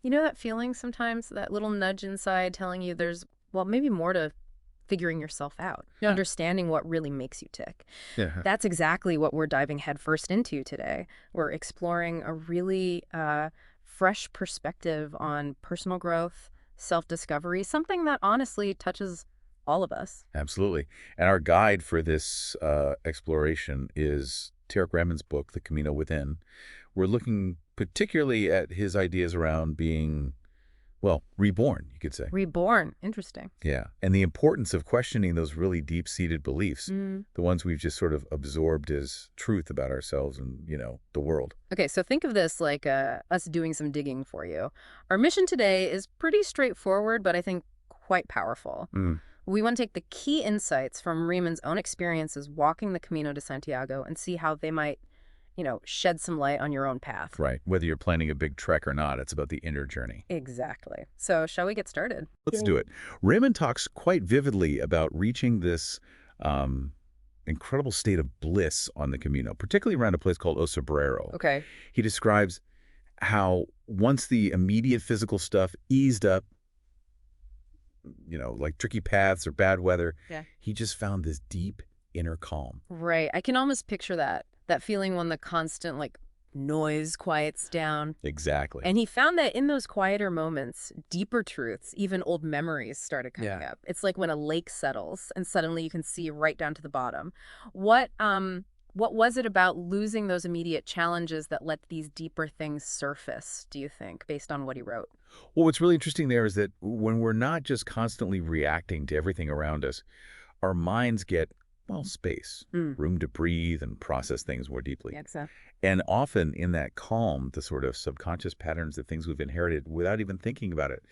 You know that feeling sometimes, that little nudge inside telling you there's, well, maybe more to figuring yourself out, Yeah. understanding what really makes you tick. Yeah. That's exactly what we're diving headfirst into today. We're exploring a really fresh perspective on personal growth, self-discovery, something that honestly touches all of us. Absolutely. And our guide for this exploration is Tarek Remen's book, The Camino Within. We're looking particularly at his ideas around being, well, reborn, you could say. Reborn. Interesting. Yeah. And the importance of questioning those really deep-seated beliefs, Mm. the ones we've just sort of absorbed as truth about ourselves and, the world. Okay, so think of this like us doing some digging for you. Our mission today is pretty straightforward, but I think quite powerful. Mm. We want to take the key insights from Reman's own experiences walking the Camino de Santiago and see how they might, shed some light on your own path. Right. Whether you're planning a big trek or not, it's about the inner journey. Exactly. So shall we get started? Let's do it. Raymond talks quite vividly about reaching this um, incredible state of bliss on the Camino, particularly around a place called Osabrero. Okay. He describes how once the immediate physical stuff eased up, like tricky paths or bad weather, Yeah. he just found this deep inner calm. Right. I can almost picture that feeling when the constant noise quiets down. Exactly. And he found that in those quieter moments, deeper truths, even old memories started coming Yeah. up. It's like when a lake settles and suddenly you can see right down to the bottom. What was it about losing those immediate challenges that let these deeper things surface, do you think, based on what he wrote? Well, what's really interesting there is that when we're not just constantly reacting to everything around us, our minds get, well, space, Mm. room to breathe and process things more deeply. Yeah, so. And often in that calm, the sort of subconscious patterns, the things we've inherited without even thinking about it,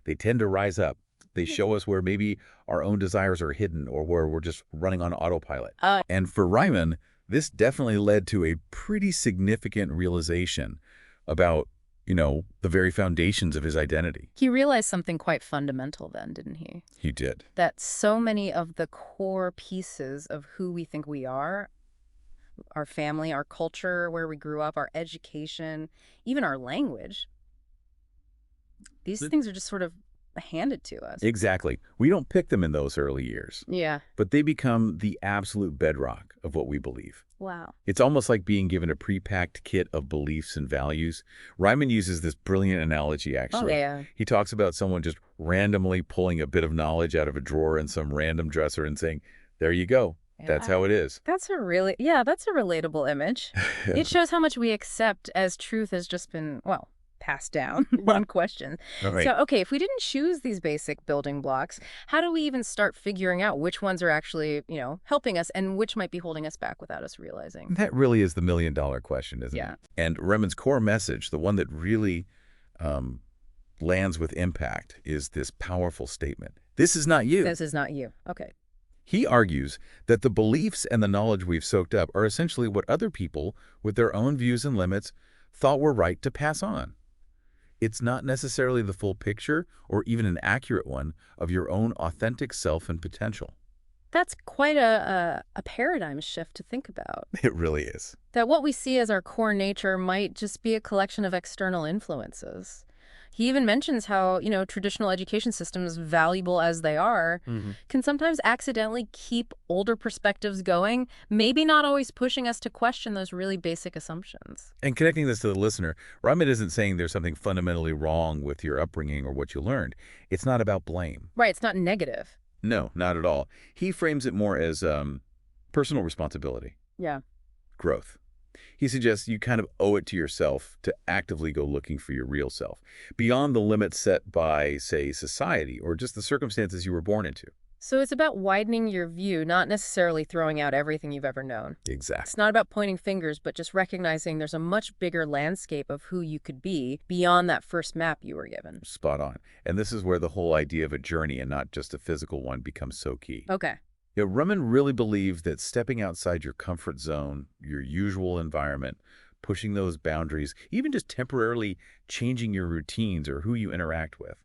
they tend to rise up. They show us where maybe our own desires are hidden or where we're just running on autopilot. Uh, And for Ryman, this definitely led to a pretty significant realization about, the very foundations of his identity. he realized something quite fundamental then, didn't he? He did. That so many of the core pieces of who we think we are, our family, our culture, where we grew up, our education, even our language, these things are just sort of handed to us. Exactly. We don't pick them in those early years, Yeah. but they become the absolute bedrock of what we believe. Wow. It's almost like being given a pre-packed kit of beliefs and values. Ryman uses this brilliant analogy, actually. Oh, yeah. He talks about someone just randomly pulling a bit of knowledge out of a drawer in some random dresser and saying, there you go. That's how it is. That's a relatable image. It shows how much we accept as truth has just been, well, passed down, unquestioned. All right. So, okay, if we didn't choose these basic building blocks, how do we even start figuring out which ones are actually, helping us and which might be holding us back without us realizing? That really is the million-dollar question, isn't Yeah. it? And Remen's core message, the one that really lands with impact, is this powerful statement. This is not you. This is not you. Okay. He argues that the beliefs and the knowledge we've soaked up are essentially what other people, with their own views and limits, thought were right to pass on. It's not necessarily the full picture or even an accurate one of your own authentic self and potential. That's quite a paradigm shift to think about. It really is. That what we see as our core nature might just be a collection of external influences. He even mentions how, traditional education systems, valuable as they are, can sometimes accidentally keep older perspectives going, maybe not always pushing us to question those really basic assumptions. And connecting this to the listener, Rahman isn't saying there's something fundamentally wrong with your upbringing or what you learned. It's not about blame. Right, it's not negative. No, not at all. He frames it more as personal responsibility, Yeah. growth. He suggests you kind of owe it to yourself to actively go looking for your real self, beyond the limits set by, say, society or just the circumstances you were born into. So it's about widening your view, not necessarily throwing out everything you've ever known. Exactly. It's not about pointing fingers, but just recognizing there's a much bigger landscape of who you could be beyond that first map you were given. Spot on. And this is where the whole idea of a journey and not just a physical one becomes so key. Okay. Raman really believes that stepping outside your comfort zone, your usual environment, pushing those boundaries, even just temporarily changing your routines or who you interact with,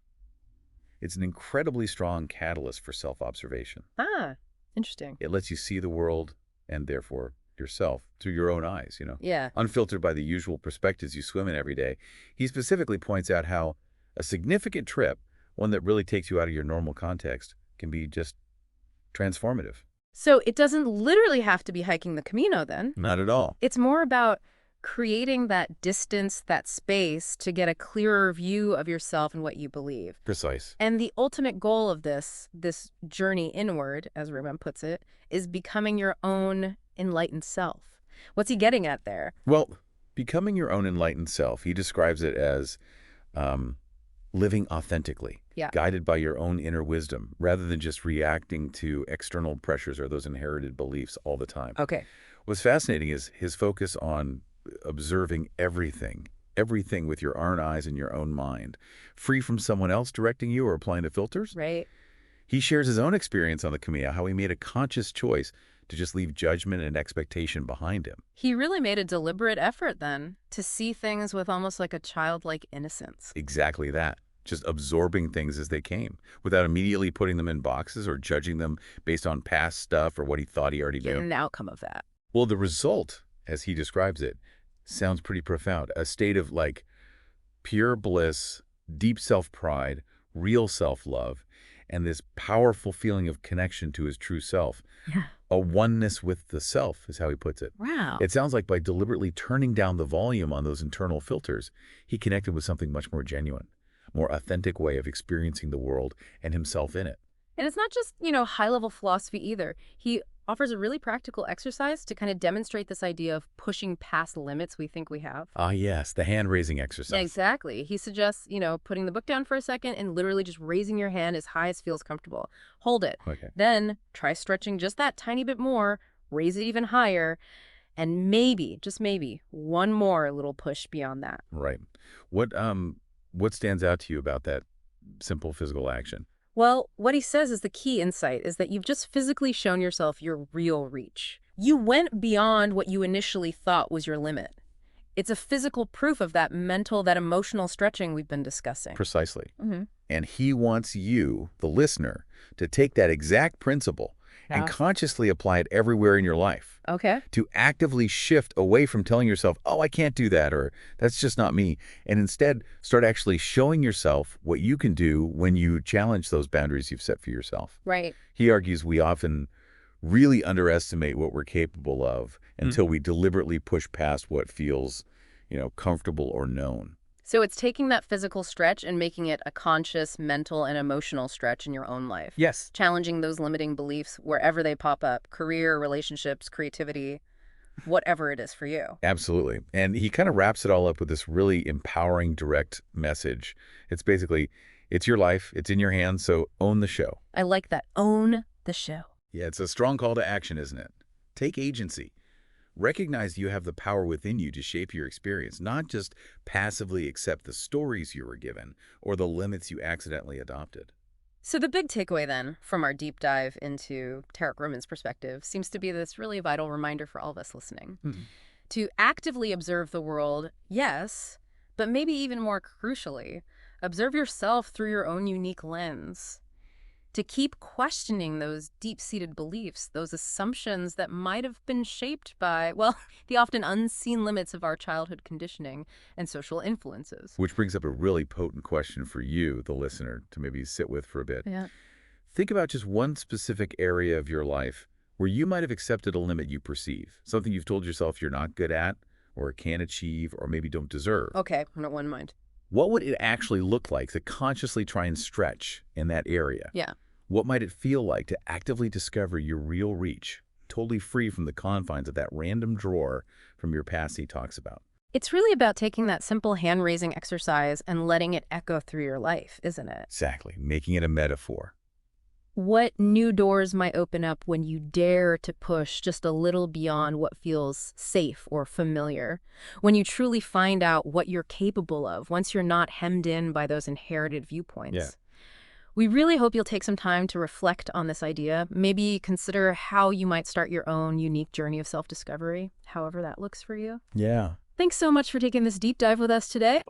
it's an incredibly strong catalyst for self-observation. Ah, interesting. It lets you see the world and therefore yourself through your own eyes, Yeah. unfiltered by the usual perspectives you swim in every day. He specifically points out how A significant trip, one that really takes you out of your normal context, can be just transformative. So it doesn't literally have to be hiking the Camino then. Not at all. It's more about creating that distance, that space to get a clearer view of yourself and what you believe. Precise. And the ultimate goal of this journey inward, as Ruben puts it, is becoming your own enlightened self. What's he getting at there? Well, becoming your own enlightened self, he describes it as living authentically, guided by your own inner wisdom, rather than just reacting to external pressures or those inherited beliefs all the time. Okay. What's fascinating is his focus on observing everything with your own eyes and your own mind, free from someone else directing you or applying the filters. Right. He shares his own experience on the Camino, how he made a conscious choice to just leave judgment and expectation behind him. He really made a deliberate effort then to see things with almost like a childlike innocence. Exactly that. Just absorbing things as they came, without immediately putting them in boxes or judging them based on past stuff or what he thought he already knew. Getting the outcome of that. Well, the result, as he describes it, sounds pretty profound. A state of like pure bliss, deep self-pride, real self-love, and this powerful feeling of connection to his true self. Yeah. A oneness with the self is how he puts it. Wow. It sounds like by deliberately turning down the volume on those internal filters, he connected with something much more genuine, more authentic way of experiencing the world and himself in it. And it's not just, high-level philosophy either. He offers a really practical exercise to kind of demonstrate this idea of pushing past limits we think we have. Ah, yes, the hand-raising exercise. Yeah, exactly. He suggests, putting the book down for a second and literally just raising your hand as high as feels comfortable. Hold it. Okay. Then try stretching just that tiny bit more, raise it even higher, and maybe, just maybe, one more little push beyond that. Right. What stands out to you about that simple physical action? Well, what he says is the key insight is that you've just physically shown yourself your real reach. You went beyond what you initially thought was your limit. It's a physical proof of that mental, that emotional stretching we've been discussing. Precisely. Mm-hmm. And he wants you, the listener, to take that exact principle and consciously apply it everywhere in your life. Okay. To actively shift away from telling yourself, oh, I can't do that, or that's just not me, and instead start actually showing yourself what you can do when you challenge those boundaries you've set for yourself. Right. He argues we often really underestimate what we're capable of until we deliberately push past what feels, comfortable or known. So it's taking that physical stretch and making it a conscious, mental, and emotional stretch in your own life. Yes. Challenging those limiting beliefs wherever they pop up, career, relationships, creativity, whatever it is for you. Absolutely. And he kind of wraps it all up with this really empowering, direct message. It's basically, it's your life, it's in your hands, so own the show. I like that. Own the show. Yeah, it's a strong call to action, isn't it? Take agency. Recognize you have the power within you to shape your experience, not just passively accept the stories you were given or the limits you accidentally adopted. So the big takeaway then from our deep dive into Tarek Ruben's perspective seems to be this really vital reminder for all of us listening. To actively observe the world, yes, but maybe even more crucially, observe yourself through your own unique lens. To keep questioning those deep-seated beliefs, those assumptions that might have been shaped by, the often unseen limits of our childhood conditioning and social influences. Which brings up a really potent question for you, the listener, to maybe sit with for a bit. Yeah. Think about just one specific area of your life where you might have accepted a limit you perceive, something you've told yourself you're not good at, or can't achieve, or maybe don't deserve. Okay, I'm not one in mind. What would it actually look like to consciously try and stretch in that area? Yeah. What might it feel like to actively discover your real reach, totally free from the confines of that random drawer from your past he talks about? It's really about taking that simple hand-raising exercise and letting it echo through your life, isn't it? Exactly, making it a metaphor. What new doors might open up when you dare to push just a little beyond what feels safe or familiar? When you truly find out what you're capable of, once you're not hemmed in by those inherited viewpoints? Yeah. We really hope you'll take some time to reflect on this idea. Maybe consider how you might start your own unique journey of self-discovery, however that looks for you. Yeah. Thanks so much for taking this deep dive with us today.